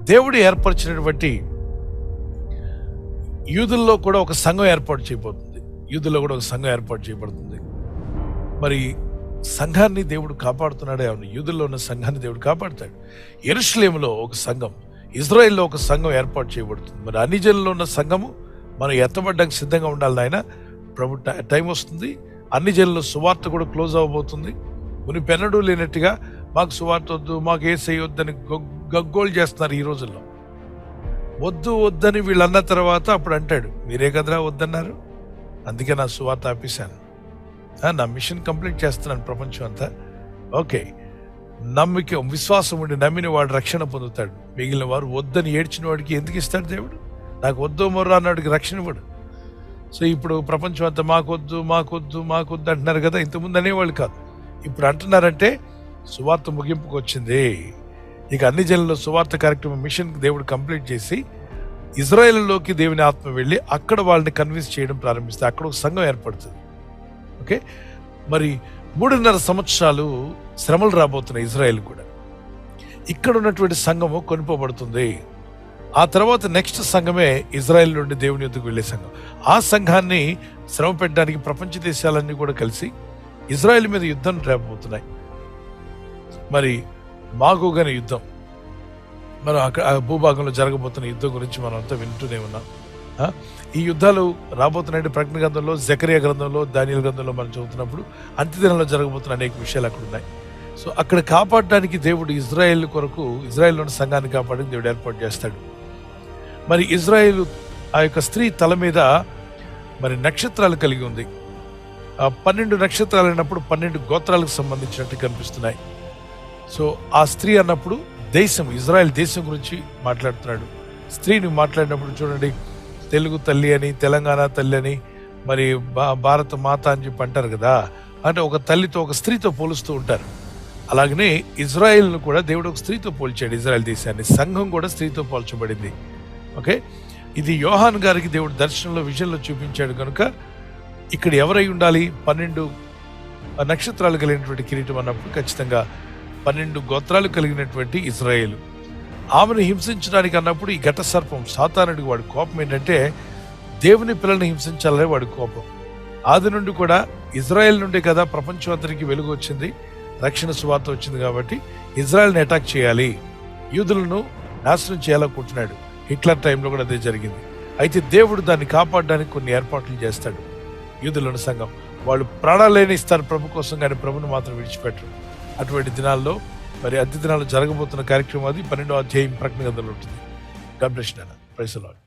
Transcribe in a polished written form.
దేవుడు ఏర్పరిచినటువంటి యూదుల్లో కూడా ఒక సంఘం ఏర్పాటు చేయబోతుంది. యూదుల్లో కూడా ఒక సంఘం ఏర్పాటు చేయబడుతుంది. మరి సంఘాన్ని దేవుడు కాపాడుతున్నాడే, అవును, యూదుల్లో ఉన్న సంఘాన్ని దేవుడు కాపాడుతాడు. యెరూషలేములో ఒక సంఘం, ఇజ్రాయెల్లో ఒక సంఘం ఏర్పాటు చేయబడుతుంది. మరి అన్ని జనుల్లో ఉన్న సంఘము మనం ఎత్తబడ్డానికి సిద్ధంగా ఉండాలి నాయన. ప్రభు టైం వస్తుంది, అన్ని జనుల్లో సువార్త కూడా క్లోజ్ అవ్వబోతుంది. మునిపెన్నడూ లేనట్టుగా మాకు సువార్త వద్దు, మాకు యేసయ్య వద్దని గగ్గోలు చేస్తున్నారు ఈ రోజుల్లో. వద్దు వద్దని వీళ్ళు అన్న తర్వాత అప్పుడు అంటాడు, మీరే కదరా వద్దన్నారు, అందుకే నా సువార్త ఆపేశాను, నా మిషన్ కంప్లీట్ చేస్తున్నాను ప్రపంచం అంతా. ఓకే, నమ్మిక విశ్వాసం ఉండి నమ్మిన వాడు రక్షణ పొందుతాడు. మిగిలిన వారు వద్దని ఏడ్చిన వాడికి ఎందుకు ఇస్తాడు దేవుడు? నాకు వద్దు మొర్రా అన్నాడికి రక్షణ ఇవ్వడు. సో ఇప్పుడు ప్రపంచం అంతా మాకొద్దు మాకొద్దు మాకొద్దు అంటున్నారు కదా. ఇంతకుముందు అనేవాళ్ళు కాదు, ఇప్పుడు అంటున్నారంటే సువార్త ముగింపుకు వచ్చింది. ఇక అన్ని జనుల్లో సువార్త కార్యక్రమం మిషన్ దేవుడు కంప్లీట్ చేసి ఇజ్రాయెల్లోకి దేవుని ఆత్మ వెళ్ళి అక్కడ వాళ్ళని కన్విన్స్ చేయడం ప్రారంభిస్తే అక్కడ ఒక సంఘం ఏర్పడుతుంది. ఓకే, మరి 3.5 సంవత్సరాలు శ్రమలు రాబోతున్నాయి ఇజ్రాయెల్ కూడా. ఇక్కడ ఉన్నటువంటి సంఘము కొనుకోబడుతుంది. ఆ తర్వాత నెక్స్ట్ సంఘమే ఇజ్రాయెల్ నుండి దేవుని యొద్దకు వెళ్ళే సంఘం. ఆ సంఘాన్ని శ్రమ పెట్టడానికి ప్రపంచ దేశాలన్నీ కూడా కలిసి ఇజ్రాయెల్ మీద యుద్ధం రేపబోతున్నాయి. మరి మాగోగ్ అనే యుద్ధం, మనం అక్కడ భూభాగంలో జరగబోతున్న యుద్ధం గురించి మనం అంతా వింటూనే ఉన్నాం. ఈ యుద్ధాలు రాబోతున్నాయి. ప్రకటన గ్రంథంలో, జకరియా గ్రంథంలో, దానియేలు గ్రంథంలో మనం చదువుతున్నప్పుడు అంత్యదినంలో జరగబోతున్న అనేక విషయాలు అక్కడ ఉన్నాయి. సో అక్కడ కాపాడడానికి దేవుడు ఇజ్రాయెల్ కొరకు, ఇజ్రాయెల్లోని సంఘాన్ని కాపాడడానికి దేవుడు ఏర్పాటు చేస్తాడు. మరి ఇజ్రాయెల్ ఆ యొక్క స్త్రీ తల మీద మరి నక్షత్రాలు కలిగి ఉంది. 12 నక్షత్రాలు అయినప్పుడు 12 గోత్రాలకు సంబంధించినట్టు కనిపిస్తున్నాయి. సో ఆ స్త్రీ అన్నప్పుడు దేశం, ఇజ్రాయెల్ దేశం గురించి మాట్లాడుతున్నాడు. స్త్రీని మాట్లాడినప్పుడు చూడండి, తెలుగు తల్లి అని, తెలంగాణ తల్లి అని, మరి భారత మాత అని చెప్పి అంటారు కదా. అంటే ఒక తల్లితో, ఒక స్త్రీతో పోలుస్తూ ఉంటారు. అలాగనే ఇజ్రాయెల్ను కూడా దేవుడు ఒక స్త్రీతో పోల్చాడు. ఇజ్రాయెల్ దేశాన్ని, సంఘం కూడా స్త్రీతో పోల్చబడింది. ఓకే, ఇది యోహాను గారికి దేవుడు దర్శనంలో, విజన్లో చూపించాడు కనుక ఇక్కడ ఎవరై ఉండాలి? 12 నక్షత్రాలు కలిగినటువంటి కిరీటం అన్నప్పుడు ఖచ్చితంగా 12 గోత్రాలు కలిగినటువంటి ఇజ్రాయేలు. ఆమెను హింసించడానికి అన్నప్పుడు ఈ ఘట సర్పం సాతానుడికి వాడి కోపం ఏంటంటే దేవుని పిల్లల్ని హింసించాలనే వాడి కోపం. ఆది నుండి కూడా ఇజ్రాయెల్ నుండి కదా ప్రపంచం అంతరికి వెలుగు వచ్చింది, రక్షణ సువార్త వచ్చింది. కాబట్టి ఇజ్రాయెల్ని అటాక్ చేయాలి, యూదులను నాశనం చేయాలనుకుంటున్నాడు. హిట్లర్ టైంలో కూడా అదే జరిగింది. అయితే దేవుడు దాన్ని కాపాడడానికి కొన్ని ఏర్పాట్లు చేస్తాడు. యూదులను సంఘం వాళ్ళు ప్రాణాలైనా ఇస్తారు ప్రభు కోసం, కానీ ప్రభుని మాత్రం విడిచిపెట్టరు. అటువంటి దినాల్లో మరి అంత్య దినాల్లో జరగబోతున్న కార్యక్రమం అది 12వ అధ్యాయం ప్రకటన గ్రంథంలో ఉంటుంది. God bless you. Praise the lord.